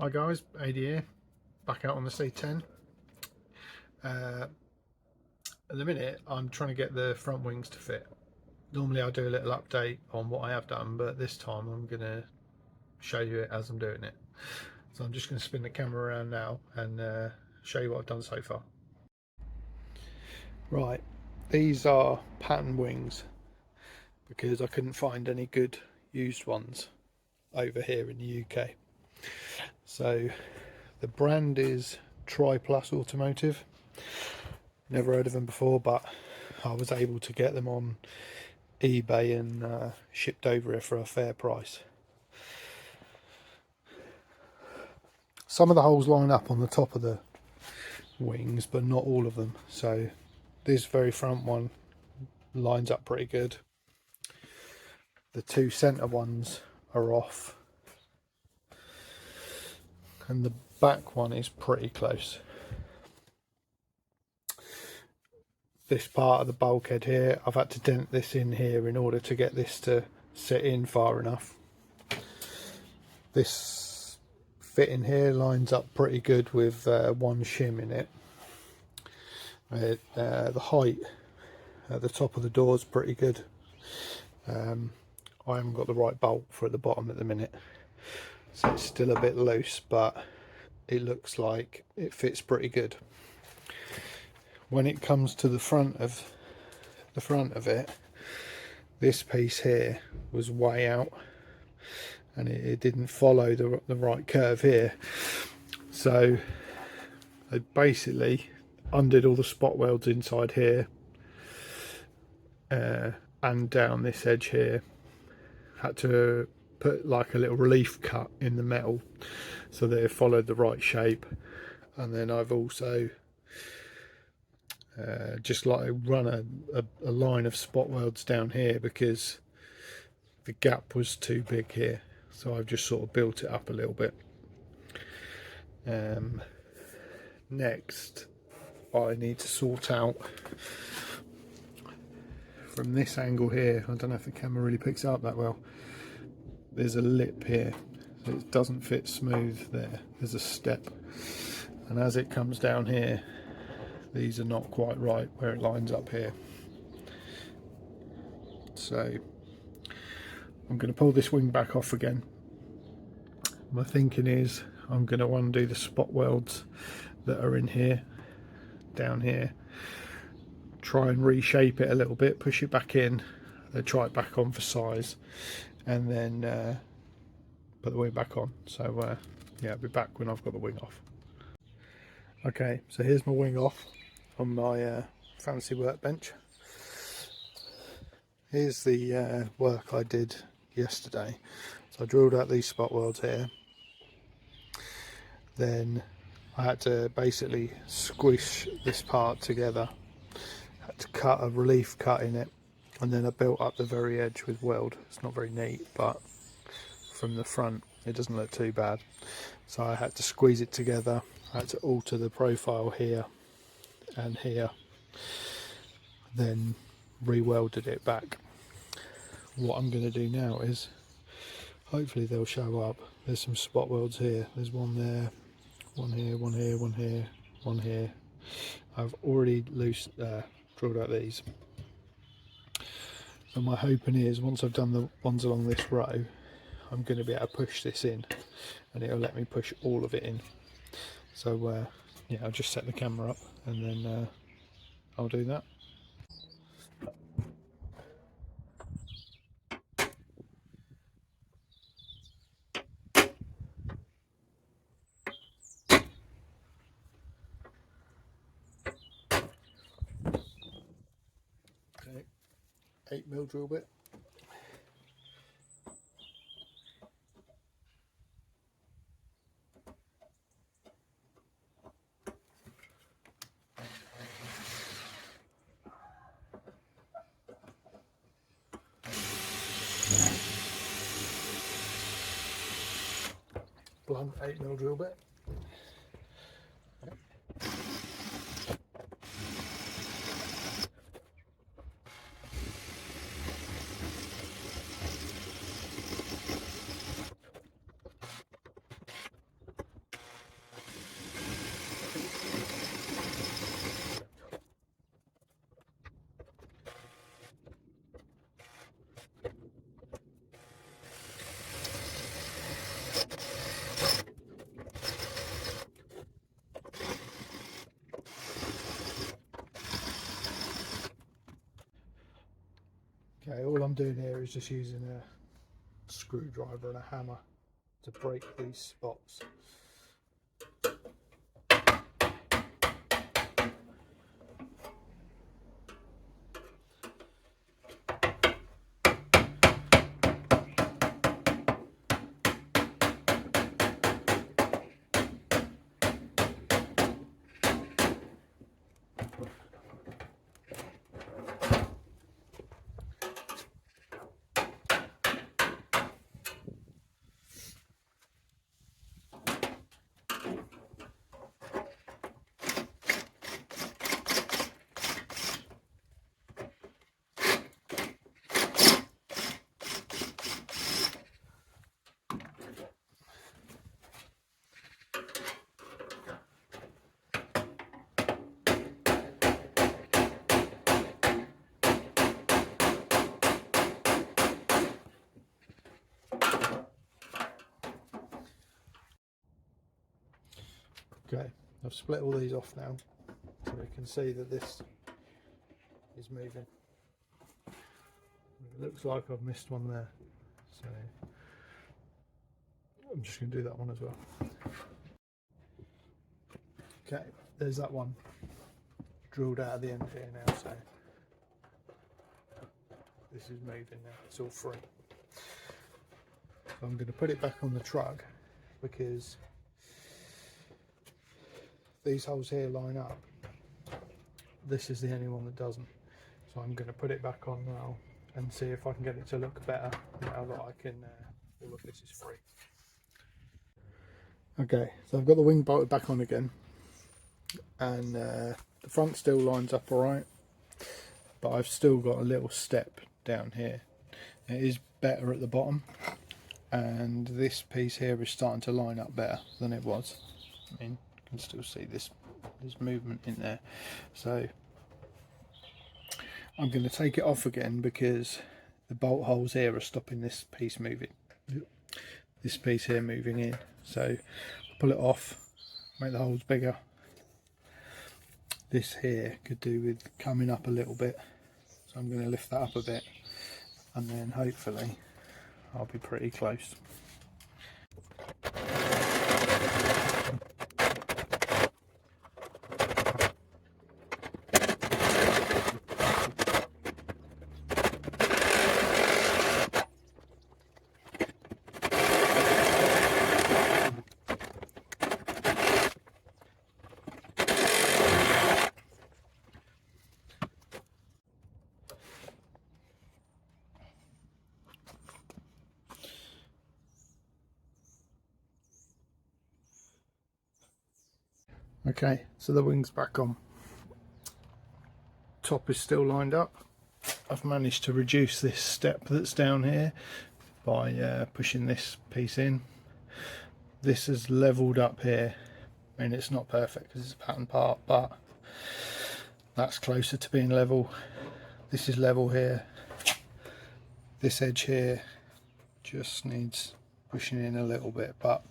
Hi guys, AD here, back out on the C10. At the minute I'm trying to get the front wings to fit. Normally I do a little update on what I have done, but this time I'm going to show you it as I'm doing it. So I'm just going to spin the camera around now and show you what I've done so far. Right, these are pattern wings because I couldn't find any good used ones over here in the UK. So the brand is Plus Automotive. Never heard of them before, but I was able to get them on eBay and shipped over here for a fair price. Some of the holes line up on the top of the wings, but not all of them. So this very front one lines up pretty good. The two centre ones are off, and the back one is pretty close. This part of the bulkhead here, I've had to dent this in here in order to get this to sit in far enough. This fit in here lines up pretty good with one shim in it. The height at the top of the door is pretty good. I haven't got the right bolt for at the bottom at the minute, so it's still a bit loose, but it looks like it fits pretty good. When it comes to the front of it, this piece here was way out, and it didn't follow the right curve here. So I basically undid all the spot welds inside here and down this edge here. Had to put like a little relief cut in the metal so that it followed the right shape, and then I've also just like run a line of spot welds down here because the gap was too big here, so I've just sort of built it up a little bit. Next I need to sort out from this angle here. I don't know if the camera really picks it up that well. There's a lip here, so it doesn't fit smooth there. There's a step, and as it comes down here, these are not quite right where it lines up here. So I'm going to pull this wing back off again. My thinking is I'm going to undo the spot welds that are in here, down here, try and reshape it a little bit, push it back in, then try it back on for size, and then put the wing back on. So yeah, I'll be back when I've got the wing off. Okay, so here's my wing off on my fancy workbench. Here's the work I did yesterday. So I drilled out these spot welds here. Then I had to basically squish this part together. Had to cut a relief cut in it, and then I built up the very edge with weld. It's not very neat, but from the front it doesn't look too bad. So I had to squeeze it together. I had to alter the profile here and here, then re-welded it back. What I'm going to do now is, hopefully they'll show up. There's some spot welds here. There's one there, one here, one here, one here, one here. I've already drilled out these. So my hoping is, once I've done the ones along this row, I'm going to be able to push this in, and it'll let me push all of it in. So yeah, I'll just set the camera up and then I'll do that. Okay, 8mm drill bit. Blunt 8mm drill bit. I'm doing here is just using a screwdriver and a hammer to break these spots. Okay, I've split all these off now, so you can see that this is moving. It looks like I've missed one there, so I'm just going to do that one as well. Okay, there's that one drilled out of the end here now, so this is moving now, it's all free. So I'm going to put it back on the truck because these holes here line up. This is the only one that doesn't. So I'm going to put it back on now and see if I can get it to look better now that I can, all of this is free. Okay, so I've got the wing bolted back on again, and the front still lines up alright, but I've still got a little step down here. It is better at the bottom, and this piece here is starting to line up better than it was. I mean, you can still see this, there's movement in there. So I'm going to take it off again because the bolt holes here are stopping this piece moving. This piece here moving in. So pull it off, make the holes bigger. This here could do with coming up a little bit, so I'm going to lift that up a bit, and then hopefully I'll be pretty close. Okay, so the wing's back on. Top is still lined up. I've managed to reduce this step that's down here by pushing this piece in. This is levelled up here. I mean, it's not perfect because it's a pattern part, but that's closer to being level. This is level here. This edge here just needs pushing in a little bit, but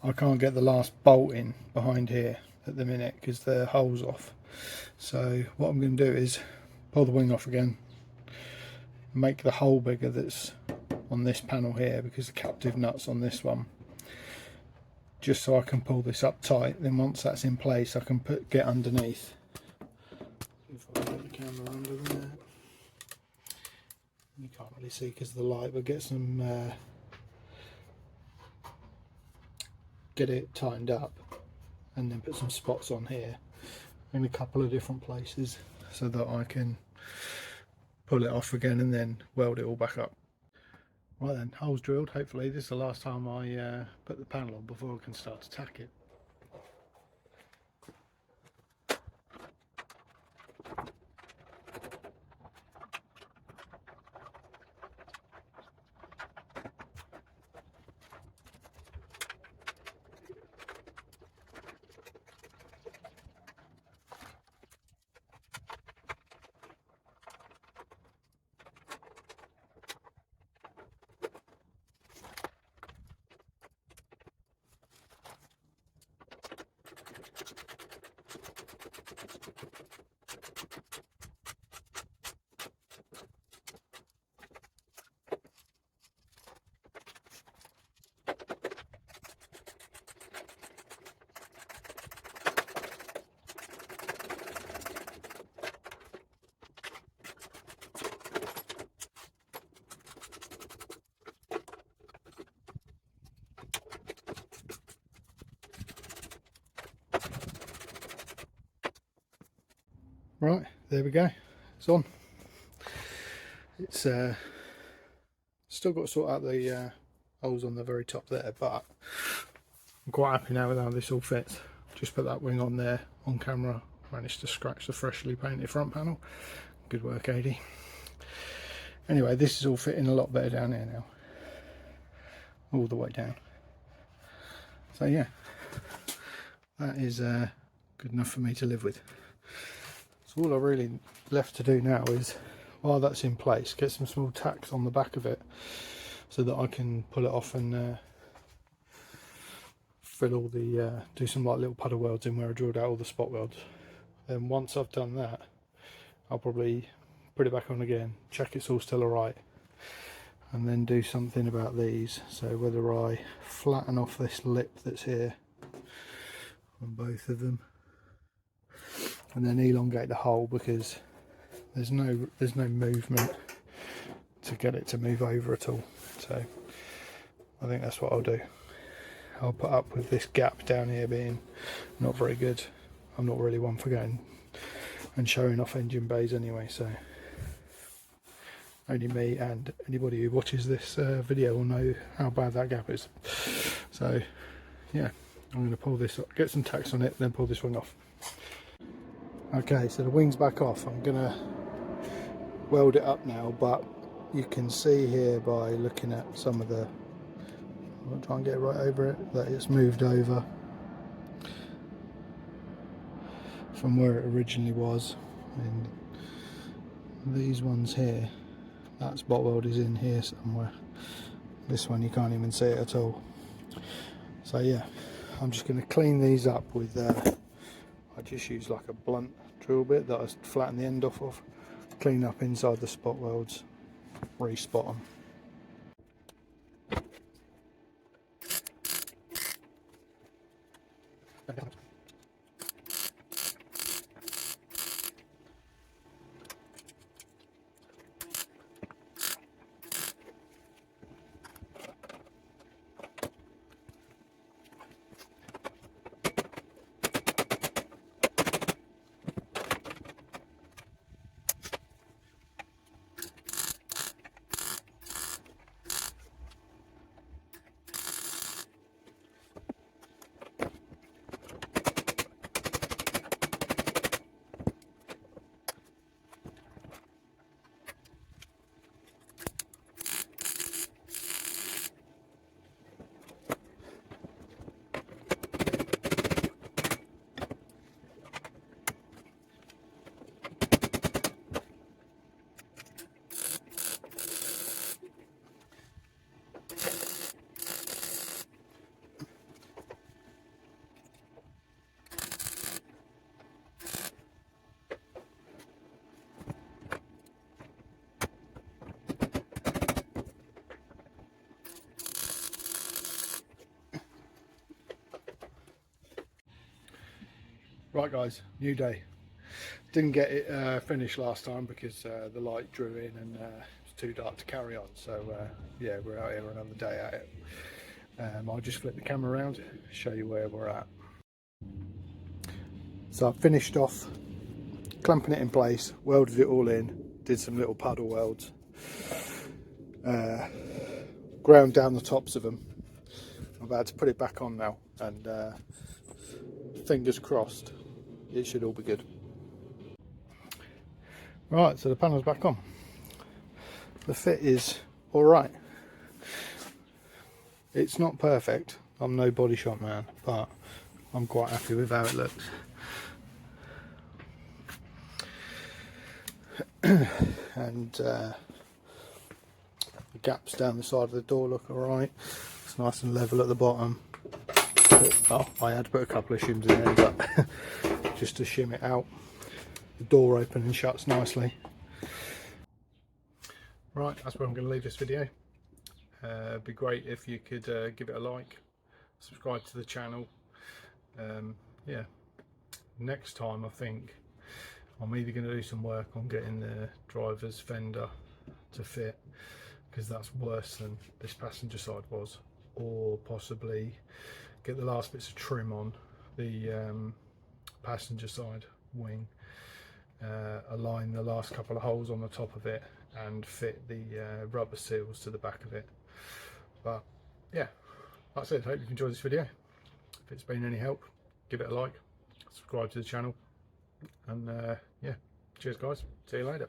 I can't get the last bolt in behind here at the minute because the hole's off. So what I'm going to do is pull the wing off again, make the hole bigger that's on this panel here because the captive nut's on this one, just so I can pull this up tight. Then once that's in place I can get underneath. If I get the camera under there, you can't really see because of the light, but get it tightened up and then put some spots on here in a couple of different places so that I can pull it off again and then weld it all back up. Right then, holes drilled. Hopefully this is the last time I put the panel on before I can start to tack it. Right, there we go, it's on. It's still got to sort out the holes on the very top there, but I'm quite happy now with how this all fits. Just put that wing on there on camera, managed to scratch the freshly painted front panel. Good work, AD. Anyway, this is all fitting a lot better down here now, all the way down. So yeah, that is good enough for me to live with. So all I really left to do now is, while that's in place, get some small tacks on the back of it so that I can pull it off and fill all the do some like little puddle welds in where I drilled out all the spot welds. Then once I've done that, I'll probably put it back on again, check it's all still alright, and then do something about these. So whether I flatten off this lip that's here on both of them, and then elongate the hole, because there's no movement to get it to move over at all. So I think that's what I'll do. I'll put up with this gap down here being not very good. I'm not really one for going and showing off engine bays anyway, so only me and anybody who watches this video will know how bad that gap is. So yeah, I'm going to pull this up, get some tacks on it, then pull this wing off. Okay, so the wing's back off. I'm going to weld it up now, but you can see here by looking at some of the, I'll try and get right over it, that it's moved over from where it originally was. And these ones here, that spot weld is in here somewhere. This one you can't even see it at all. So yeah, I'm just going to clean these up with I just use like a blunt drill bit that I flatten the end off of, clean up inside the spot welds, re-spot them. Right guys, new day. Didn't get it finished last time because the light drew in and it's too dark to carry on. So yeah, we're out here another day at it. I'll just flip the camera around, show you where we're at. So I've finished off clamping it in place, welded it all in, did some little puddle welds, ground down the tops of them. I'm about to put it back on now, and fingers crossed it should all be good. Right, so the panel's back on. The fit is alright. It's not perfect, I'm no body shop man, but I'm quite happy with how it looks. And the gaps down the side of the door look alright. It's nice and level at the bottom. Oh, I had to put a couple of shims in there, but just to shim it out. The door opens and shuts nicely. Right, that's where I'm going to leave this video. It'd be great if you could give it a like, subscribe to the channel. Yeah, next time I think I'm either going to do some work on getting the driver's fender to fit, because that's worse than this passenger side was, or possibly get the last bits of trim on the passenger side wing align the last couple of holes on the top of it and fit the rubber seals to the back of it. But yeah, like I said, hope you've enjoyed this video. If it's been any help, give it a like, subscribe to the channel, and yeah, cheers guys, see you later.